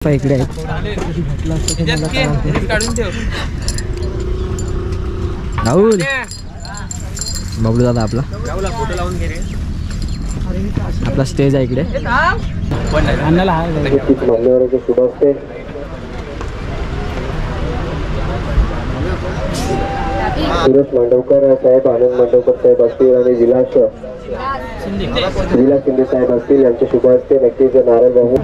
इकडे राहुल बबलू दादा आपला स्टेज आहे इकडे शुभ असते. सुरेश मांडवकर साहेब, आनंद मांडवकर साहेब असतील आणि विलास शिंदे साहेब असतील यांचे शुभ असते. नक्कीच नारायण भाऊ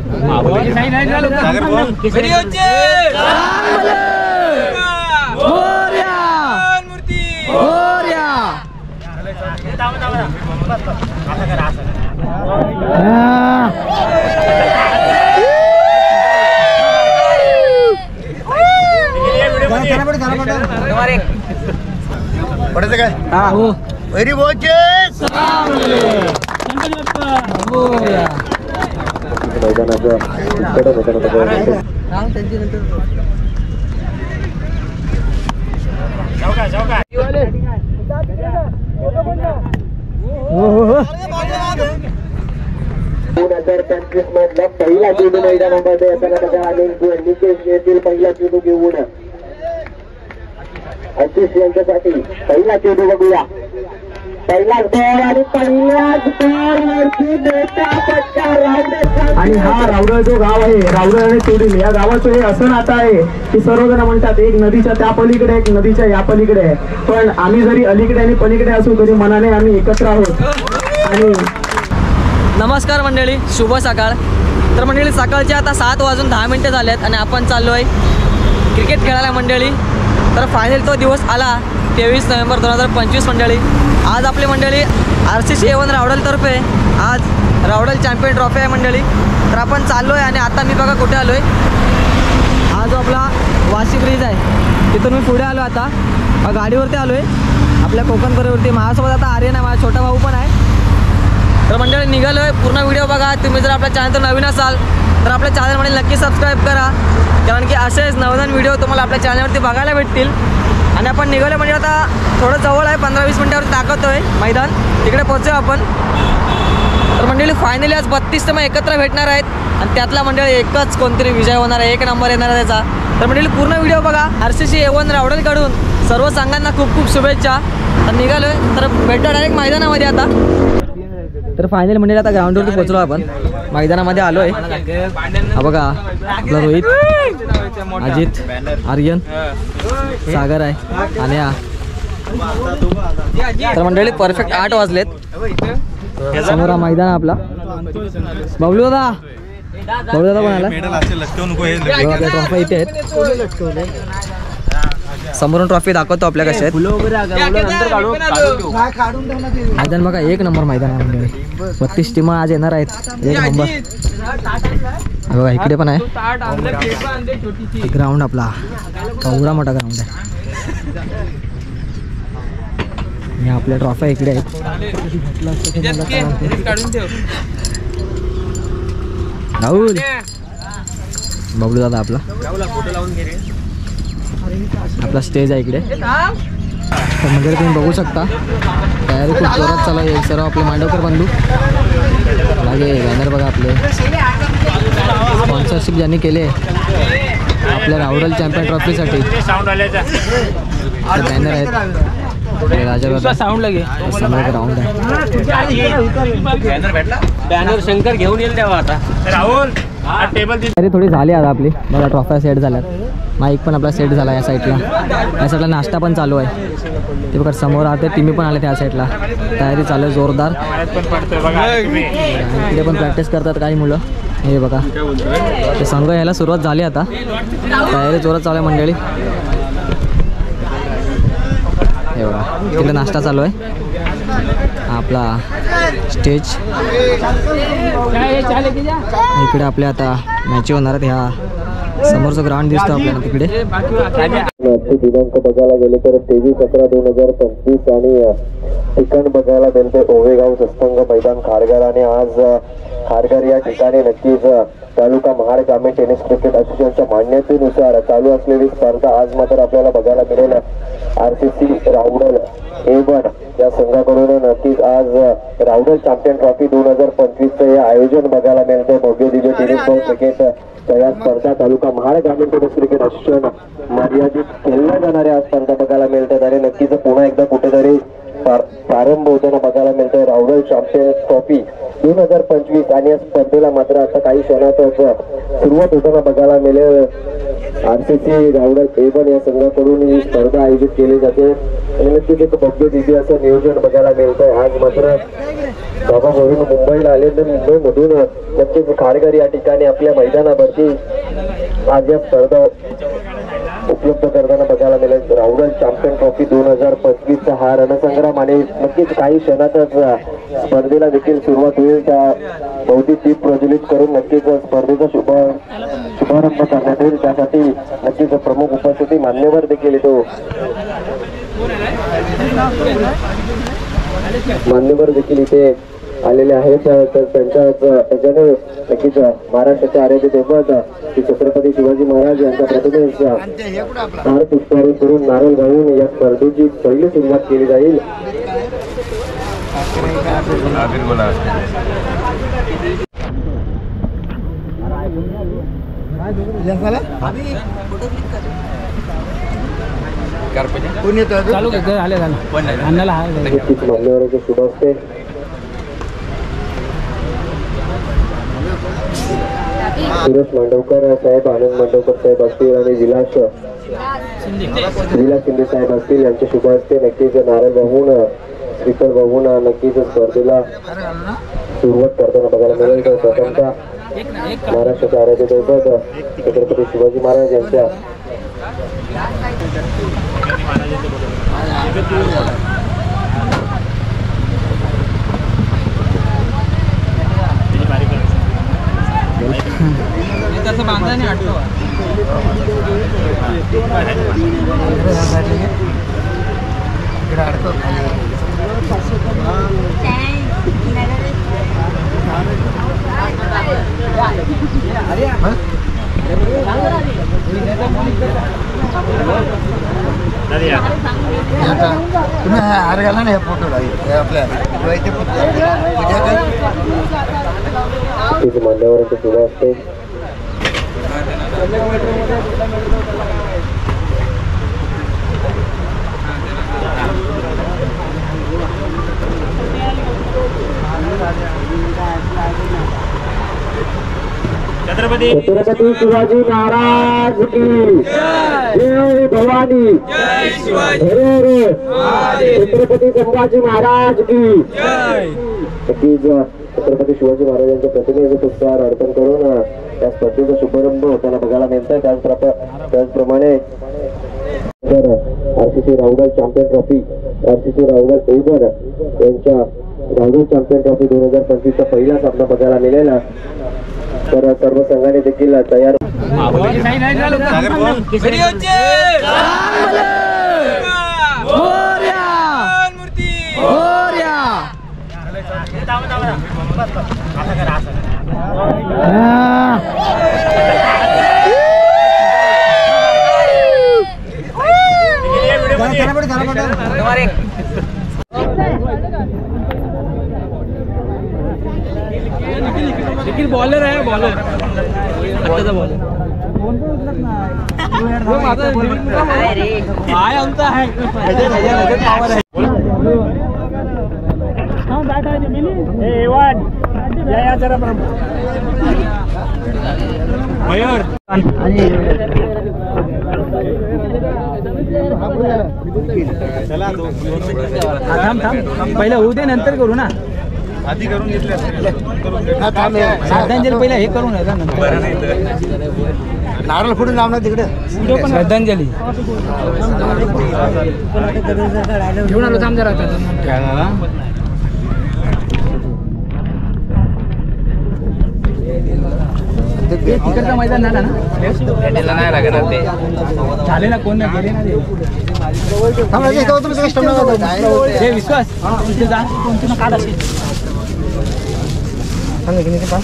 व्हेरी मधला पहिला चेंडू मैदानामध्ये येथील पहिला चेंडू घेऊन आशिष यांच्यासाठी पहिला चेंडू बघूया. पहिलाच बॉल आणि पहिल्याच आणि हा रावरळ जो गाव आहे, रावरळ आणि तोडील या गावाचं हे असं नातं आहे की सर्वजण म्हणतात एक नदीच्या त्या पलीकडे एक नदीच्या या पलीकडे आहे, पण आम्ही जरी अलीकडे आणि पलीकडे असू तरी मनाने आम्ही एकत्र आहोत. आणि नमस्कार मंडळी, शुभ सकाळ. तर मंडळी सकाळचे आता 7:10 झालेत आणि आपण चाललो आहे क्रिकेट खेळायला मंडळी. तर फायनल तो दिवस आला 23 नोव्हेंबर 2025 मंडळी. आज आपली मंडळी RCC A1 रावडलतर्फे आज रावडल चॅम्पियन ट्रॉफी आहे मंडळी. तर आपण चाललो आहे आणि आता मी बघा कुठे आलो आहे. हा जो आपला वाशी ब्रिज आहे तिथून मी पुढे आलो. आता गाडीवरती आलो आहे आपल्या कोकणकरेवरती. माझ्यासोबत आता आर्यन आहे, माझा छोटा भाऊ पण आहे. तर मंडळी निघालो आहे. पूर्ण व्हिडिओ बघा. तुम्ही जर आपल्या चॅनलवर नवीन असाल तर आपल्या चॅनलमध्ये नक्की सबस्क्राईब करा, कारण की असेच नवनवीन व्हिडिओ तुम्हाला आपल्या चॅनलवरती बघायला भेटतील. आणि आपण निघालो म्हणजे आता थोडं जवळ आहे, 15-20 मिनिटावर दाखवतो आहे मैदान, तिकडे पोहोचू आपण. तर मंडळी फायनली आज 32 मग एकत्र भेटणार आहेत आणि त्यातला मंडळी एकच कोणतरी विजय होणार आहे, 1 नंबर येणार आहे त्याचा. तर मंडळी पूर्ण व्हिडिओ बघा. RCC A1 रावडलकडून सर्व संघांना खूप खूप शुभेच्छा. तर निघालो आहे, तर भेटतो डायरेक्ट मैदानामध्ये आता. तर फायनल म्हणजे आता ग्राउंडवरती पोहोचलो आपण, मैदानामध्ये आलो आहे. हा बघा आपला रोहित, अजित, आर्यन, सागर आहे आणि हा. तर मंडळी परफेक्ट 8 वाजलेत. समोर हा मैदान आपला. बबलू दादा पण आला. ट्रॉफी इथे आहेत, समोरून ट्रॉफी दाखवतो आपल्या कशा आहेत. मैदान बघा 1 नंबर मैदान आहे. 32 टीमा आज येणार आहेत, 1 नंबर. बघा इकडे पण आहे ग्राउंड आपला, एवढा मोठा ग्राउंड आहे. आणि आपल्या ट्रॉफी इकडे आहेत. राहुल बबलू दादा आपला स्टेज आहे इकडे. तर म्हणजे तुम्ही बघू शकता तयारी खूप जोरात चालू आहे. सर्व आपले मांडवकर बंधू मागे बॅनर बघा आपले स्पॉन्सरशिप ज्यांनी केले आपल्या रावडल चॅम्पियन ट्रॉफीसाठी. बॅनर आहेत राजा साऊंड लागे ग्राउंड आहे. बॅनर शंकर घेऊन येईल तेव्हा. आता राहुल तयारी थोडी झाली आता आपली. बघा ट्रॉफ्या सेट झाल्यात, माईक पण आपला सेट झाला. या साईडला नाश्ता पण चालू आहे. ते बघा समोर आता टीमी पण आले त्या साईडला. तयारी चालू आहे जोरदार. इकडे पण प्रॅक्टिस करतात काही मुलं. हे बघा ते संघ यायला सुरुवात झाली आता. तयारी जोरात चालू आहे मंडळी. हे बघा तिकडे नाश्ता चालू आहे. आपला स्टेज इकडे आपल्या आता मॅच होणार आहेत. ह्या समोरचं ग्राउंड दिसतं आपल्याला तिकडे. दिनांक बघायला गेले तर 23/11/2025 आणि ठिकाण बघायला गेले ओवेगाव सस्तंग मैदान खारघर. आणि आज खारघर या ठिकाणी नक्कीच तालुका महाड ग्रामीण टेनिस क्रिकेट असोसिएशनच्या मान्यतेनुसार चालू असलेली स्पर्धा आज मात्र आपल्याला बघायला मिळेल. RCC रावडल A1 या संघाकडून नक्कीच आज रावडल चॅम्पियन ट्रॉफी 2025 चे आयोजन बघायला मिळते. भव्य दिव्य टेनिस बॉल क्रिकेट तर या स्पर्धा तालुका महाड ग्रामीण टेनिस क्रिकेट असोसिएशन मर्यादित खेळल्या जाणाऱ्या या स्पर्धा बघायला मिळतात आणि नक्कीच पुन्हा एकदा कुठेतरी प्रारंभ होताना बघायला मिळतोय राहुल चॅम्पियन ट्रॉफी 2025 आणि या स्पर्धेला मात्र आता काही क्षणातच सुरुवात होताना बघायला मिळेल. RCC राहुल A1 या संघाकडून ही स्पर्धा आयोजित केली जाते आणि नक्कीच एक भव्य दिव्य असं नियोजन बघायला मिळतंय. आज मात्र गावावरून मुंबईला आले तर मुंबईमधून नक्कीच खारघर या ठिकाणी आपल्या मैदानावरती आज या स्पर्धा उपलब्ध करताना बघायला मिळेल. राहुल चॅम्पियन ट्रॉफी 2025 हा रणसंग्राम आणि नक्कीच काही क्षणातच स्पर्धेला देखील सुरुवात होईल. त्या बौद्धिक दीप प्रज्वलित करून नक्कीच स्पर्धेचा शुभारंभ करण्यात येईल. त्यासाठी नक्कीच प्रमुख उपस्थिती मान्यवर देखील येतो. मान्यवर देखील इथे आलेले आहेत. तर त्यांच्याने नक्कीच महाराष्ट्राच्या आराध्य दैवत श्री छत्रपती शिवाजी महाराज यांच्या प्रतिमेस हार पुष्पारोपण करून नारळ वाहून या स्पर्धेची पहिली सुरुवात केली जाईल. मान्यवरांचे शुभ असते. सुरेश मांडवकर साहेब, आनंद मांडवकर साहेब असतील आणि विलास शिंदे साहेब असतील यांचे शुभ असते. नक्कीच नारळ वाहून श्रीफळ वाहून नक्कीच स्पर्धेला सुरुवात करताना बघायला मिळेल. तर प्रथमतः महाराष्ट्राच्या आराध्य दैवत छत्रपती शिवाजी महाराज यांच्या तुम्ही हार घाला ना फोटोला आपल्या मांड्यावरचे सुरू असते. छत्रपती शिवाजी महाराज की जय भवानी. छत्रपती संभाजी महाराज की नक्कीच छत्रपती शिवाजी महाराजांच्या प्रतिमेचे पुष्पहार अर्पण करून या स्पर्धेचा शुभारंभ होताना बघायला मिळतोय. त्याचप्रमाणे RCC Rahul champion trophy RCC Rahul A1 यांच्या राहुल चॅम्पियन ट्रॉफी 2025 चा पहिला सामना बघायला मिळेल. तर सर्व संघाने देखील तयार बॉलर आहे. बॉलर आताचा बॉलर काय आमचा आहे मयूर पहिला होऊ दे नंतर करू ना. आधी करून घेतले श्रद्धांजली पहिला हे करून नारळ फोडून लावणार तिकडे श्रद्धांजली घेऊन आलो. थांब जरा तिकडचं मैदान झालं ना नाही लागणार ते झाले ना. कोण गेले ना ते विश्वास तिथे जा कोणती ना काढ असेल सांगा की नाही पास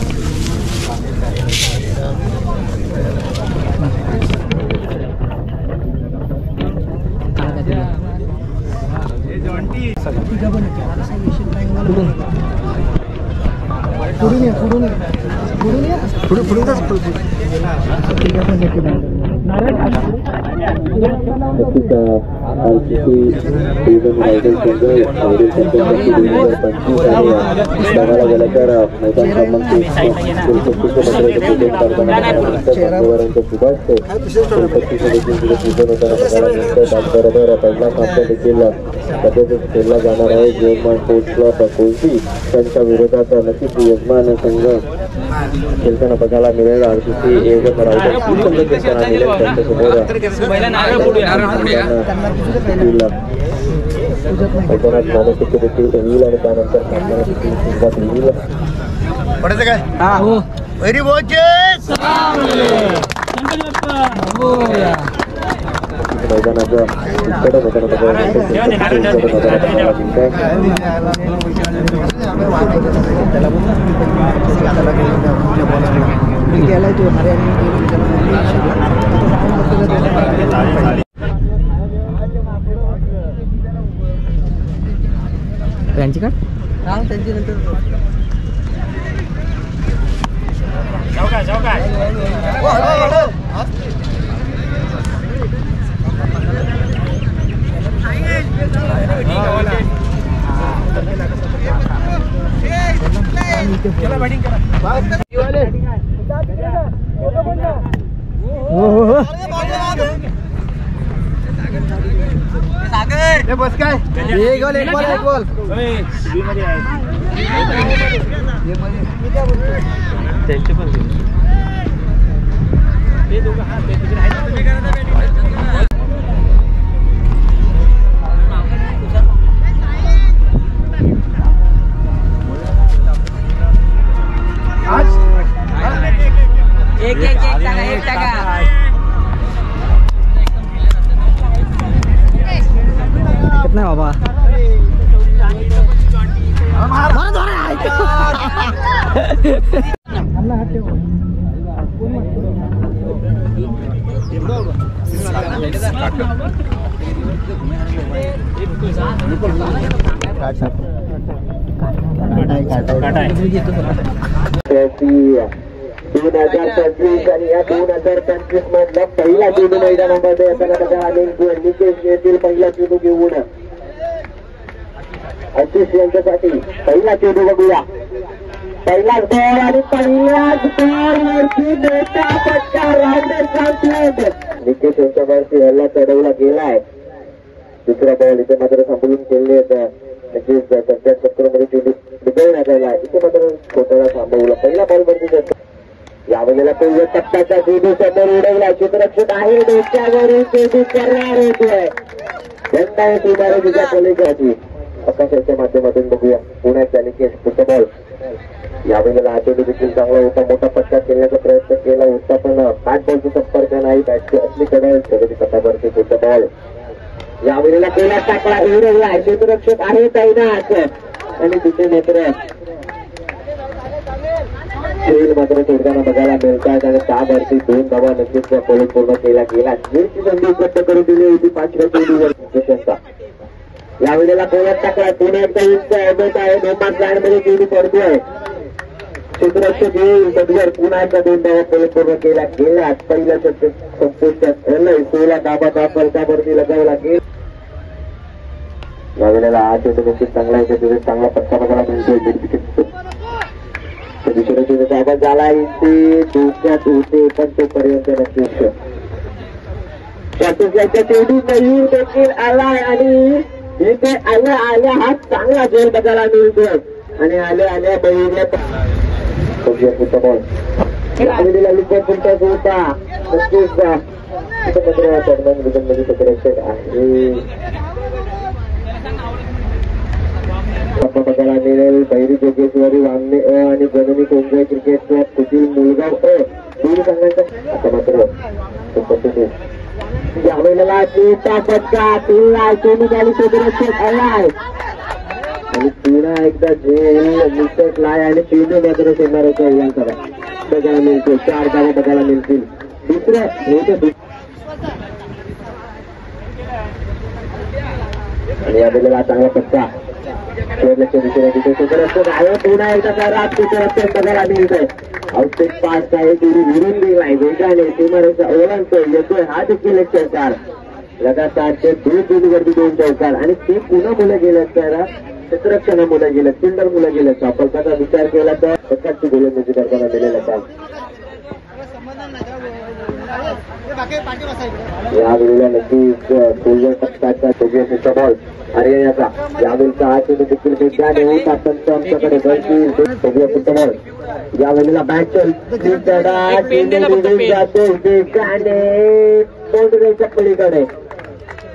पुढून बघायला गेलं तर मैदान क्रमांक त्याचबरोबर पहिला सामना देखील पद्धतीत खेळला जाणार आहे. यजमान स्पोर्ट्स क्लब कोलती त्यांच्या विरोधात नक्कीच यजमान संघ खेळताना बघायला मिळेल. RCC संघ खेळताना मिळेल त्यांच्यासमोर मैदानात मानसिक देखील येईल आणि त्यानंतर सुरुवात येईल. पडायचं काय व्हेरी मैदानाचं त्यांची का त्यांची नंतर बस काय एक बॉल त्यांचे पण एक टाका नाही बाबा दोन 2025 आणि या 2025 मधला पहिला चेंडू मैदानामध्ये निकेश येथील पहिला चेंडू घेऊन आशिष यांच्यासाठी पहिला चेंडू बघूया. पहिलाच बॉल आणि पहिल्याच बॉलवरती मोठा फटका निकेश यांच्यावरती हल्ला चढवला गेलाय. दुसरा बॉल इथे मात्र सांभाळून खेळले नक्कीच त्यांच्या चक्रामध्ये चेंडू बिघडण्यात आला. इथे मात्र छोट्याला थांबवलं. पहिल्या बॉलवरती यावेळेला तो टप्प्याचा चेंडू समोर उडवला. क्षेत्ररक्षक आहे डोक्यावरून चेंडू करणार होतोय. यंदा इमारतीच्या पलीकडची आकाशाच्या माध्यमातून बघूया पुण्याच्या निकेश फुटबॉल. यावेळेला हा चेंडू देखील चांगला होता. मोठा पट्टा खेळण्याचा प्रयत्न केला होता पण बॅट बॉलचा संपर्क नाही. बॅटची असली कडे प्रगती पथावरती फुटबॉल. यावेळेला गोला टाकला उडवला. क्षेत्ररक्षक आहे तैनात आणि तिथे मात्र खेळ मात्र सोडताना बघायला मिळतात आणि त्यावरती 2 धावा नक्कीच पूर्ण केला गेला. खेळची संधी उपलब्ध करून दिली होती 5व्या चेंडूवर. यावेळेला गोलात टाकला. पुन्हा एकदा उंच आहे. नोमास लाईनमध्ये चेंडू पडतोय. क्षेत्ररक्षक येईल पदवर. पुन्हा एकदा 2 धावा पूर्ण केला गेला. पहिल्या संपुष्टात आलंय. 16 धावा फलकावरती लगावला गेला. यावेळेला हा चेंडू नक्कीच चांगला आहे. तिथे चांगला पट्टा बघायला मिळतोय. दुसऱ्या चेंडूचा आवाज झाला. इथे धोक्यात होते पण तोपर्यंत नक्कीच चेंडू नाही देखील आलाय आणि इथे आल्या हा चांगला जोर बघायला मिळतोय आणि आल्या बहिणीला फुटबॉल यावेळेला लिपट पुढचा होता. नक्कीच मध्ये क्षेत्ररक्षक आहे बघायला मिळेल. बहिरी जोगेश्वरी वांगणे आणि जननी कोंगळे क्रिकेट क्लब कुटील मुलगाव दोन्ही संघांचा आता मात्र यावेळेला मोठा फटका तीनला चेंडू आणि क्षेत्ररक्षक आलाय आणि पुन्हा एकदा झेल निसटलाय आणि चेंडू मात्र सोडणार होता. यांकडे बघायला मिळतो. 4 धावा बघायला मिळतील. दुसरं आणि यावेळेला चांगला फटका दुसऱ्या तिथे क्षेत्ररक्षक आहे. पुन्हा एकदा रात क्षेत्ररक्षक बघायला मिळतोय. औषध पास आहे तिने विरून गेलाय वेगाने सीमारेषा ओलांडतोय येतोय हा देखील एक चौकार लगातार ते दोन गर्दी दोन चौकार आणि ते पुन्हा मुलं गेल्यात त्याला क्षेत्ररक्षण मुलं गेलं फिल्डर मुलं गेलं सापडताचा विचार केला तर प्रकारची गोलंदाजी करताना दिलेला काम यावेळेला नक्कीच फुलवर टप्प्याचा बॉल हरियाणाचा यावेळेचा हा चेंडू देखील वेगाने होत अत्यंत आमच्याकडे फुटबॉल यावेळेला बॅट जातो वेगाने बाउंड्रीच्या पलीकडे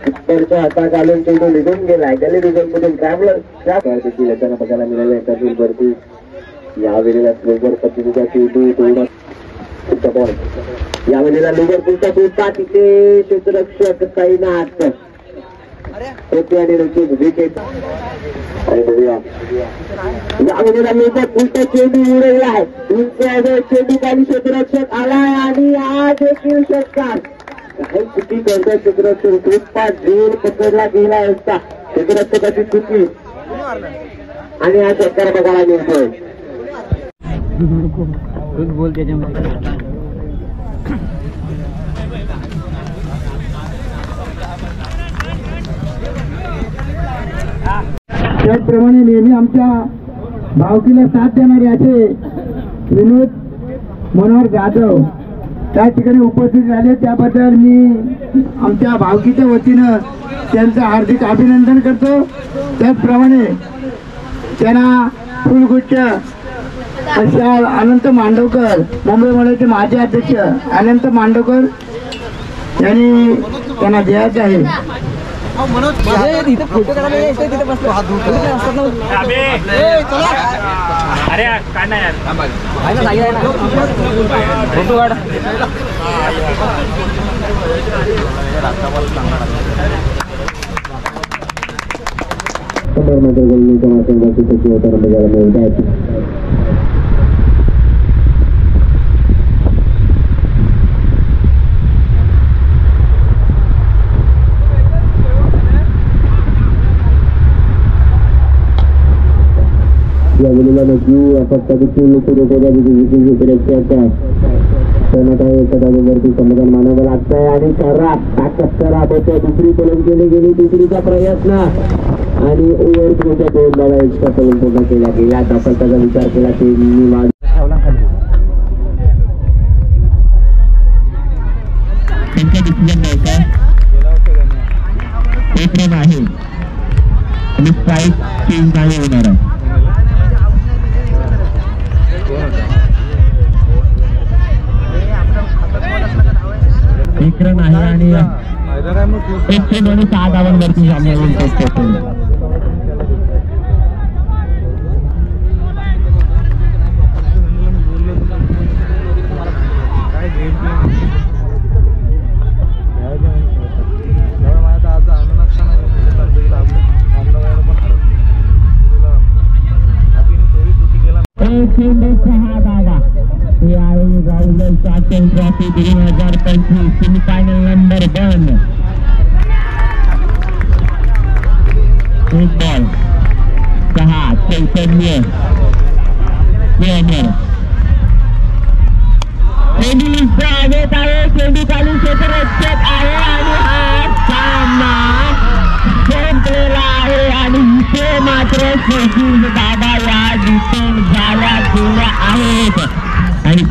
उत्तरच्या हातात घालून चेंडू निघून गेलाय गली रिझन मधून ट्रॅव्हलर देखील येताना बघायला मिळाले त्यातील भरती यावेळेला स्लोगर पद्धतीचा चेंडू फुटबॉल यावेळेला लिव्हरपूलचा फुटबॉल तिथे क्षेत्ररक्षक साईनाथ होते आणि नक्कीच विकेट आणि बघूया यावेळेला लिव्हरपूलचा चेंडू उडवलाय चेंडू खाली क्षेत्ररक्षक आलाय आणि हा देखील षटकार काही चुकी करतो क्षेत्ररक्षक फुटपाथ झेल पकडला गेला असता क्षेत्ररक्षकाची चुकी आणि हा षटकार बघायला मिळतोय बोल त्याच्यामध्ये त्याचप्रमाणे नेहमी आमच्या भावकीला साथ देणारे असे विनोद मनोहर जाधव त्या ठिकाणी उपस्थित झाले त्याबद्दल मी आमच्या भावकीच्या वतीनं त्यांचं हार्दिक अभिनंदन करतो त्याचप्रमाणे त्यांना फुलगुच्छ अशा अनंत मांडवकर मुंबई मंडळाचे माजी अध्यक्ष अनंत मांडवकर यांनी त्यांना द्यायचं आहे फोटो काढायला तिथे बसलो अरे काय नाही यार फोटो काढ यावेळेला नक्की फक्त वरती समाधान मानावं लागतंय आणि दुसरी पलट गेली दुसरीचा प्रयत्न आणि ओव्हर दोन बाबा एक्स्ट्रा पलट पूर्ण केला गेला दफलताचा विचार केला ते एक रन आहे आणि स्ट्राईक चेंज नाही होणार आहे एक रन आहे आणि 106 धावांवरती सामना ट्रॉफी 2025 सेमीफायनल नंबर 1 एक बॉल 6 चैतन्य चेंडू खाली क्षेत्ररक्षक आहे आणि हा सामना संपलेला आहे आणि इथे मात्र सचिन दादा या डिफेंड झाल्या गेल्या आहेत आणि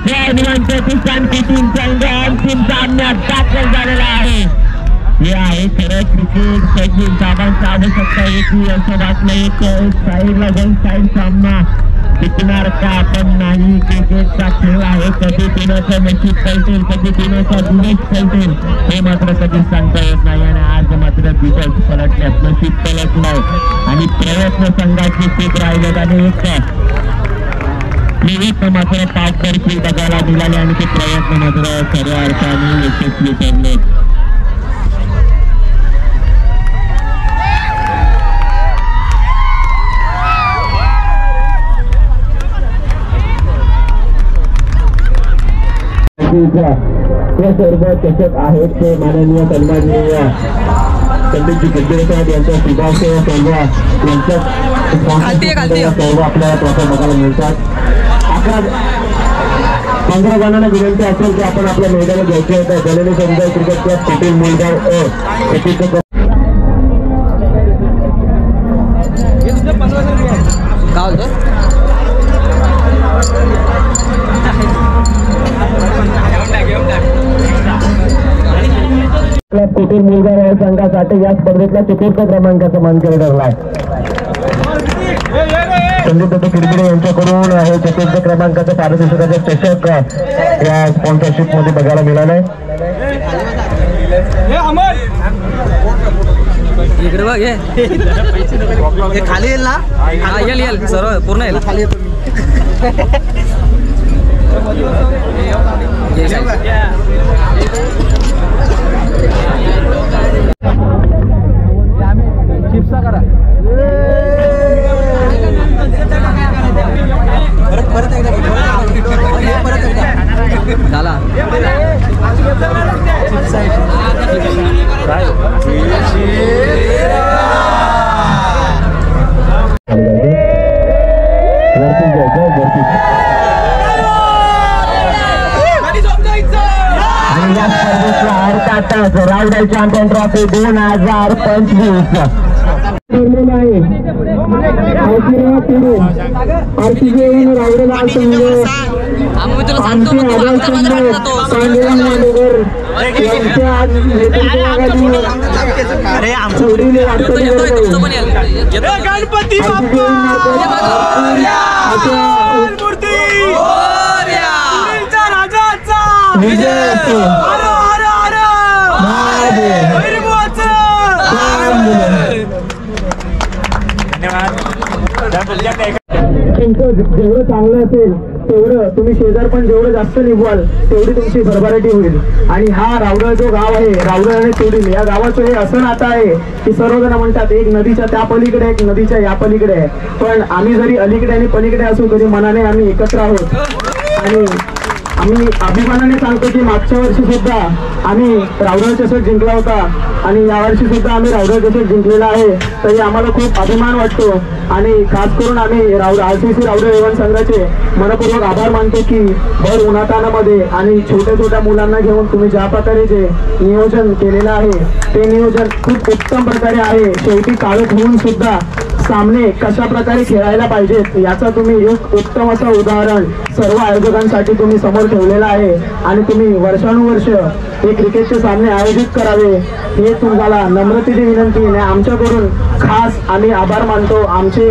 टीम संघ अंतिम सामन्यात दाखल झालेला आहे हे आहे खरंच क्रिकेट सचिन साहेबांची आवश्यकता होती असं वाटलं एक साईडला जाऊन साईड सामना जिंकणार का आपण नाही क्रिकेटचा खेळ आहे कधी दिनाचं नशीब पलटेल कधी दिनाचा दिवस पलटेल हे मात्र कधी सांगता येत नाही आणि आज मात्र दिवस पलटण्यात नशीब पलटलं आणि प्रयत्न संघाचे खूप राहिले आणि एक मात्र पाठदर्शी बघायला मिळाले आणि ते प्रयत्न मात्र खऱ्या अर्थाने यशस्वी ठरले ते सर्व चषक आहेत ते माननीय सन्माननीय पंडितजी गंभीर यांच्या सुभाषेव संघ यांच्या सर्व आपल्याला प्रथम बघायला मिळतात 11 15 जणांना विनंती असेल की आपण आपल्या मैदानात घ्यायचे होतं जननी समुदाय क्रिकेट क्लब कुटील मुलगाव शेतीचं काय होतं कुटील मुलगाव या संघासाठी या स्पर्धेतला चतुर्थ क्रमांकाचा मानकरी ठरलाय. संदीप दत्त किरकिरे यांच्याकडून हे चतुर्थ क्रमांकाचं पारितोषिकाचे चषक या स्पॉन्सरशिप मध्ये बघायला मिळालंय. इकडे बघ हे खाली येईल ना. येईल सर्व पूर्ण येईल खाली येतो. चिप्सा करा परत एकदा झाला. आणि या स्पर्धेतला अर्थातच रावडा चॅम्पियन ट्रॉफी 2025 आहे. आम्ही तुला सांगतो मग तू अंतर मध्ये जातो. गणपती जेवढं चांगलं असेल तेवढं तुम्ही शेजार पण जेवढं जास्त निघवाल तेवढी तुमची भरभराटी होईल. आणि हा रावडा जो गाव आहे रावडा आणि चोडील या गावाचं हे असं नातं आहे की सर्वजण म्हणतात एक नदीच्या त्या पलीकडे एक नदीच्या या पलीकडे आहे. पण आम्ही जरी अलीकडे आणि पलीकडे असू तरी मनाने आम्ही एकत्र आहोत. आणि आम्ही अभिमानाने सांगतो की मागच्या वर्षी सुद्धा आम्ही रावडा चषक जिंकला होता आणि यावर्षी सुद्धा आम्ही रावडा चषक जिंकलेला आहे. तरी आम्हाला खूप अभिमान वाटतो आणि खास करून आम्ही RCC रावडा एवन संघाचे मनपूर्वक आभार मानतो की भर उन्हातानामध्ये आणि छोट्या छोट्या मुलांना घेऊन तुम्ही ज्या प्रकारे जे नियोजन केलेलं आहे ते नियोजन खूप उत्तम प्रकारे आहे. शेवटी काळोख होऊन सुद्धा सामने कशा प्रकारे खेळायला पाहिजेत याचा तुम्ही एक उत्तम असं उदाहरण सर्व आयोजकांसाठी तुम्ही समोर ठेवलेलं आहे. आणि तुम्ही वर्षानुवर्ष हे क्रिकेटचे सामने आयोजित करावे हे तुम्हाला नम्रतेची विनंती आहे. आमच्याकडून खास आम्ही आभार मानतो आमचे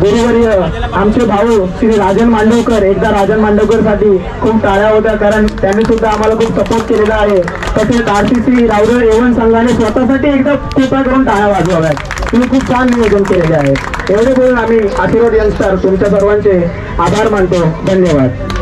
गुरुवर्य आमचे भाऊ श्री राजन मांडवकर. एकदा राजन मांडवकरसाठी खूप टाळ्या होत्या कारण त्यांनी सुद्धा आम्हाला खूप सपोर्ट केलेला आहे. तसेच RCC रावडा एवन संघाने स्वतःसाठी एकदा कृपा करून टाळ्या वाजवाव्यात. तुम्ही खूप छान नियोजन केलेले आहे. एवढे बोलून आम्ही आशीर्वाद यंगस्टर तुमच्या सर्वांचे आभार मानतो. धन्यवाद.